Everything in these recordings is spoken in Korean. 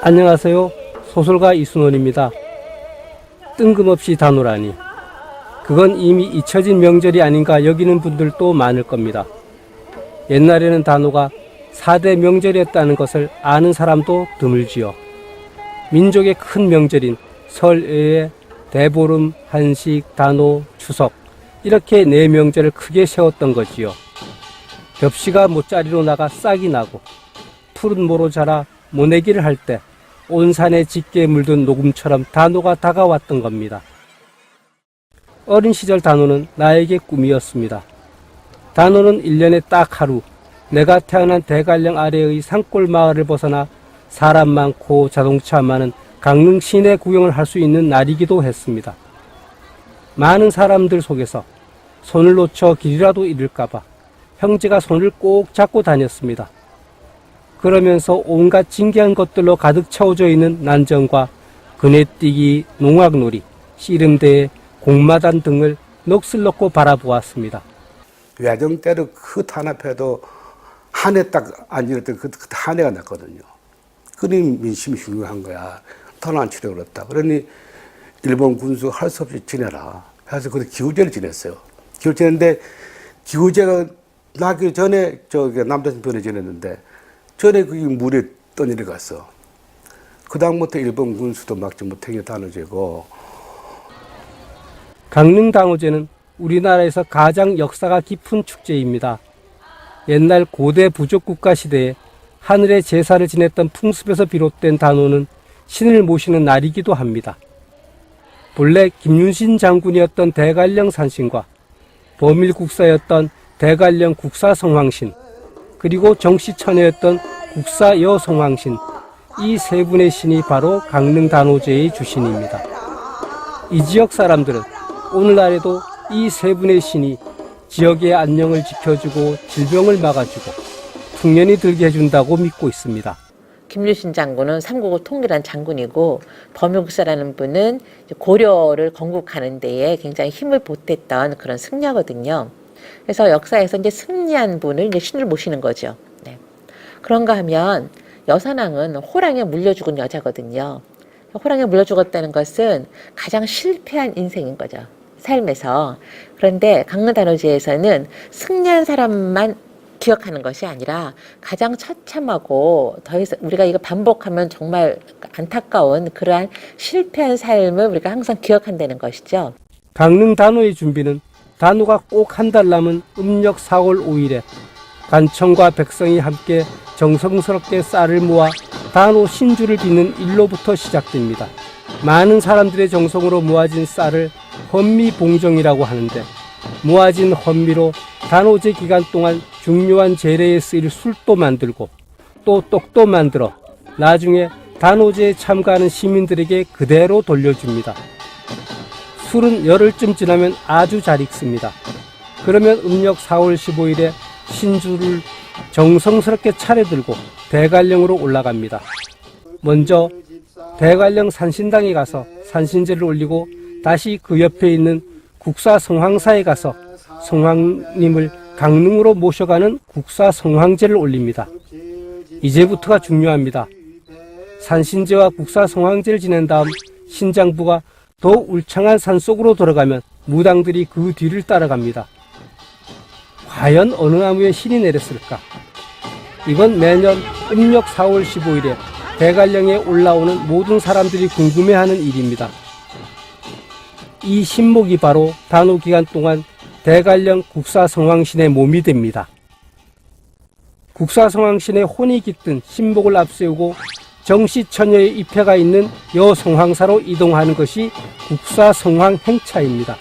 안녕하세요. 소설가 이순원입니다. 뜬금없이 단오라니. 그건 이미 잊혀진 명절이 아닌가 여기는 분들도 많을 겁니다. 옛날에는 단오가 4대 명절이었다는 것을 아는 사람도 드물지요. 민족의 큰 명절인 설 외에 대보름, 한식, 단오, 추석 이렇게 4명절을 크게 세웠던 거지요. 벽시가 못자리로 나가 싹이 나고 푸른 모로 자라 모내기를 할 때 온 산에 짙게 물든 녹음처럼 단오가 다가왔던 겁니다. 어린 시절 단오는 나에게 꿈이었습니다. 단오는 1년에 딱 하루 내가 태어난 대관령 아래의 산골 마을을 벗어나 사람 많고 자동차 많은 강릉 시내 구경을 할 수 있는 날이기도 했습니다. 많은 사람들 속에서 손을 놓쳐 길이라도 잃을까봐 형제가 손을 꼭 잡고 다녔습니다. 그러면서 온갖 신기한 것들로 가득 채워져 있는 난전과 그네뛰기, 농악놀이, 씨름대회, 공마단 등을 넋을 놓고 바라보았습니다. 외정 때도 그 탄 앞에도 한 해 딱 앉았던 그 한 해가 났거든요. 그러니 민심이 중요한 거야. 턴 안 치려고 그랬다. 그러니 일본 군수 할 수 없이 지내라. 그래서 그때 기후제를 지냈어요. 기후제를 지냈는데 기후제가 나기 전에 남대천변에 지냈는데 전에 그게 물에 떠내려갔어. 그 다음부터 일본 군수도 막지 못하게 단오제고. 강릉 단오제는 우리나라에서 가장 역사가 깊은 축제입니다. 옛날 고대 부족 국가 시대에 하늘의 제사를 지냈던 풍습에서 비롯된 단오는 신을 모시는 날이기도 합니다. 본래 김윤신 장군이었던 대관령 산신과 범일국사였던 대관령 국사성황신, 그리고 정씨처녀였던 국사여성황신, 이 세 분의 신이 바로 강릉 단오제의 주신입니다. 이 지역 사람들은 오늘날에도 이 세 분의 신이 지역의 안녕을 지켜주고 질병을 막아주고 풍년이 들게 해준다고 믿고 있습니다. 김유신 장군은 삼국을 통일한 장군이고 범용사라는 분은 고려를 건국하는 데에 굉장히 힘을 보탰던 그런 승려거든요. 그래서 역사에서 이제 승리한 분을 이제 신을 모시는 거죠. 네. 그런가 하면 여선왕은 호랑이에 물려 죽은 여자거든요. 호랑이에 물려 죽었다는 것은 가장 실패한 인생인 거죠. 삶에서. 그런데 강릉 단오제에서는 승리한 사람만 기억하는 것이 아니라 가장 처참하고 더 이상 우리가 이거 반복하면 정말 안타까운 그러한 실패한 삶을 우리가 항상 기억한다는 것이죠. 강릉 단오의 준비는 단오가 꼭 한 달 남은 음력 4월 5일에 간청과 백성이 함께 정성스럽게 쌀을 모아 단오 신주를 빚는 일로부터 시작됩니다. 많은 사람들의 정성으로 모아진 쌀을 헌미봉정이라고 하는데, 모아진 헌미로 단오제 기간 동안 중요한 제례에 쓰일 술도 만들고 또 떡도 만들어 나중에 단오제에 참가하는 시민들에게 그대로 돌려줍니다. 술은 열흘쯤 지나면 아주 잘 익습니다. 그러면 음력 4월 15일에 신주를 정성스럽게 차례들고 대관령으로 올라갑니다. 먼저 대관령 산신당에 가서 산신제를 올리고 다시 그 옆에 있는 국사성황사에 가서 성황님을 강릉으로 모셔가는 국사성황제를 올립니다. 이제부터가 중요합니다. 산신제와 국사성황제를 지낸 다음 신장부가 더 울창한 산속으로 들어가면 무당들이 그 뒤를 따라갑니다. 과연 어느 나무에 신이 내렸을까? 이건 매년 음력 4월 15일에 대관령에 올라오는 모든 사람들이 궁금해하는 일입니다. 이 신목이 바로 단오 기간 동안 대관령 국사성황신의 몸이 됩니다. 국사성황신의 혼이 깃든 신목을 앞세우고 정씨처녀의 입회가 있는 여성황사로 이동하는 것이 국사성황행차입니다.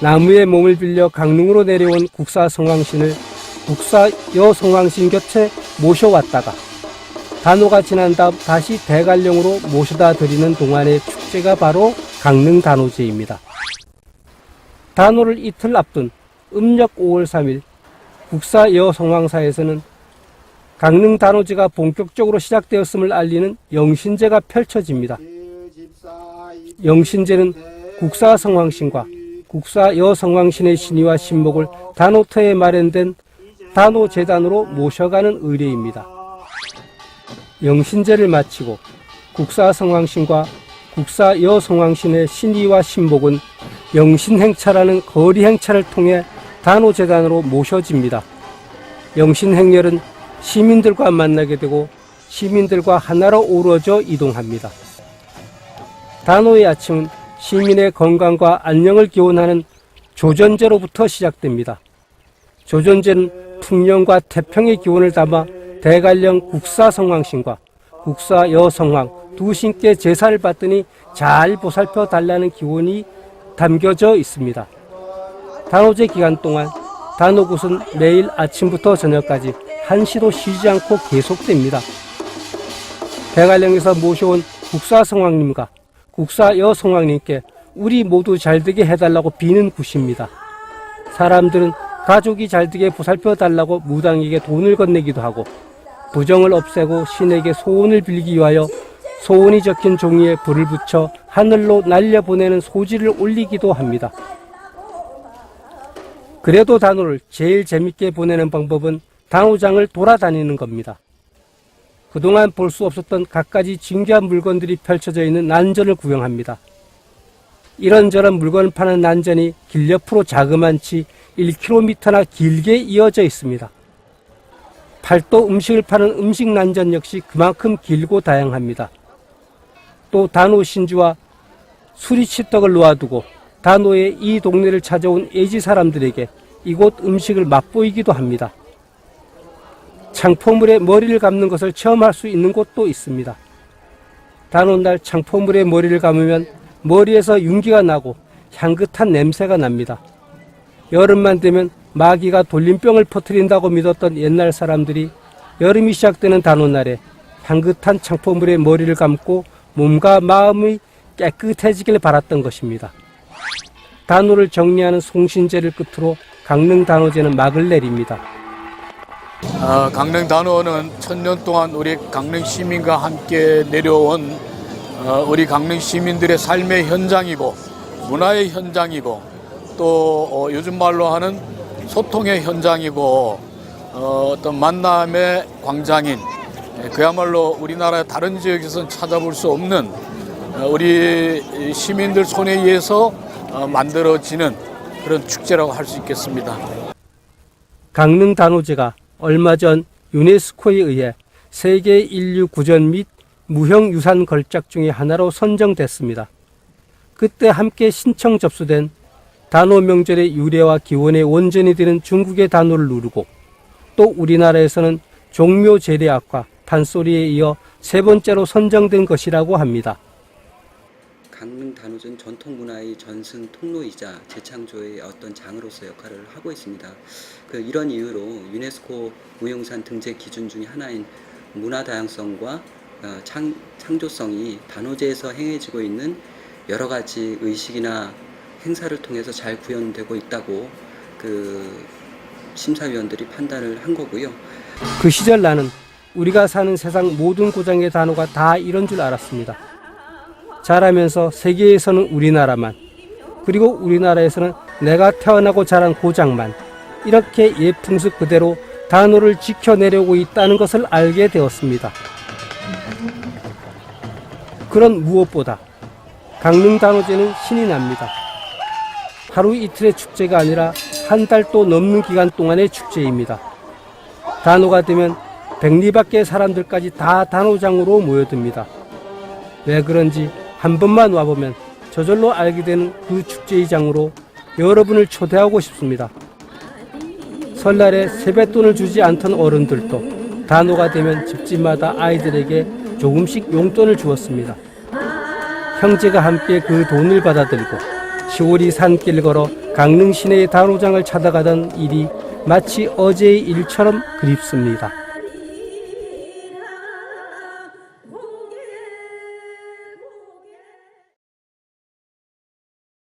나무의 몸을 빌려 강릉으로 내려온 국사성황신을 국사여성황신 곁에 모셔왔다가 단오가 지난 다음 다시 대관령으로 모셔다 드리는 동안의 축제가 바로 강릉 단오제입니다. 단오를 이틀 앞둔 음력 5월 3일 국사여성황사에서는 강릉 단오제가 본격적으로 시작되었음을 알리는 영신제가 펼쳐집니다. 영신제는 국사성황신과 국사여성황신의 신의와 신목을 단오터에 마련된 단오재단으로 모셔가는 의례입니다. 영신제를 마치고 국사성황신과 국사여성황신의 신의와 신복은 영신행차라는 거리행차를 통해 단오재단으로 모셔집니다. 영신행렬은 시민들과 만나게 되고 시민들과 하나로 어우러져 이동합니다. 단오의 아침은 시민의 건강과 안녕을 기원하는 조전제로부터 시작됩니다. 조전제는 풍년과 태평의 기원을 담아 대관령 국사성황신과 국사여성황 두 신께 제사를 받더니 잘 보살펴 달라는 기원이 담겨져 있습니다. 단오제 기간 동안 단오굿은 매일 아침부터 저녁까지 한시도 쉬지 않고 계속됩니다. 대관령에서 모셔온 국사성황님과 국사여성황님께 우리 모두 잘되게 해달라고 비는 굿입니다. 사람들은 가족이 잘되게 보살펴 달라고 무당에게 돈을 건네기도 하고 부정을 없애고 신에게 소원을 빌기 위하여 소원이 적힌 종이에 불을 붙여 하늘로 날려보내는 소지를 올리기도 합니다. 그래도 단오를 제일 재밌게 보내는 방법은 단오장을 돌아다니는 겁니다. 그동안 볼 수 없었던 갖가지 진귀한 물건들이 펼쳐져 있는 난전을 구경합니다. 이런저런 물건을 파는 난전이 길 옆으로 자그만치 1km나 길게 이어져 있습니다. 팔도 음식을 파는 음식 난전 역시 그만큼 길고 다양합니다. 또 단오 신주와 수리치떡을 놓아두고 단오의 이 동네를 찾아온 애지 사람들에게 이곳 음식을 맛보이기도 합니다. 창포물에 머리를 감는 것을 체험할 수 있는 곳도 있습니다. 단오날 창포물에 머리를 감으면 머리에서 윤기가 나고 향긋한 냄새가 납니다. 여름만 되면 마귀가 돌림병을 퍼뜨린다고 믿었던 옛날 사람들이 여름이 시작되는 단오날에 향긋한 창포물에 머리를 감고 몸과 마음이 깨끗해지길 바랐던 것입니다. 단오를 정리하는 송신제를 끝으로 강릉 단오제는 막을 내립니다. 강릉 단오는 1000년 동안 우리 강릉 시민과 함께 내려온 우리 강릉 시민들의 삶의 현장이고 문화의 현장이고 또 요즘 말로 하는 소통의 현장이고 어떤 만남의 광장인 그야말로 우리나라의 다른 지역에서는 찾아볼 수 없는 우리 시민들 손에 의해서 만들어지는 그런 축제라고 할 수 있겠습니다. 강릉 단오제가 얼마 전 유네스코에 의해 세계 인류 구전 및 무형 유산 걸작 중의 하나로 선정됐습니다. 그때 함께 신청 접수된 단오 명절의 유래와 기원의 원전이 되는 중국의 단오를 누르고 또 우리나라에서는 종묘 제례악과 판소리에 이어 세 번째로 선정된 것이라고 합니다. 강릉 단오제는 전통 문화의 전승 통로이자 재창조의 어떤 장으로서 역할을 하고 있습니다. 이런 이유로 유네스코 무형유산 등재 기준 중에 하나인 문화 다양성과 창조성이 단오제에서 행해지고 있는 여러 가지 의식이나 행사를 통해서 잘 구현되고 있다고 심사위원들이 판단을 한 거고요. 그 시절 나는 우리가 사는 세상 모든 고장의 단오가 다 이런 줄 알았습니다. 자라면서 세계에서는 우리나라만, 그리고 우리나라에서는 내가 태어나고 자란 고장만 이렇게 옛 풍습 그대로 단오를 지켜내려고 있다는 것을 알게 되었습니다. 그런 무엇보다 강릉 단오제는 신이 납니다. 하루 이틀의 축제가 아니라 한 달도 넘는 기간 동안의 축제입니다. 단오가 되면 백리밖의 사람들까지 다 단오장으로 모여듭니다. 왜 그런지 한 번만 와보면 저절로 알게 되는 그 축제의 장으로 여러분을 초대하고 싶습니다. 설날에 세뱃돈을 주지 않던 어른들도 단오가 되면 집집마다 아이들에게 조금씩 용돈을 주었습니다. 형제가 함께 그 돈을 받아들고 시골이 산길 걸어 강릉 시내의 단오장을 찾아가던 일이 마치 어제의 일처럼 그립습니다.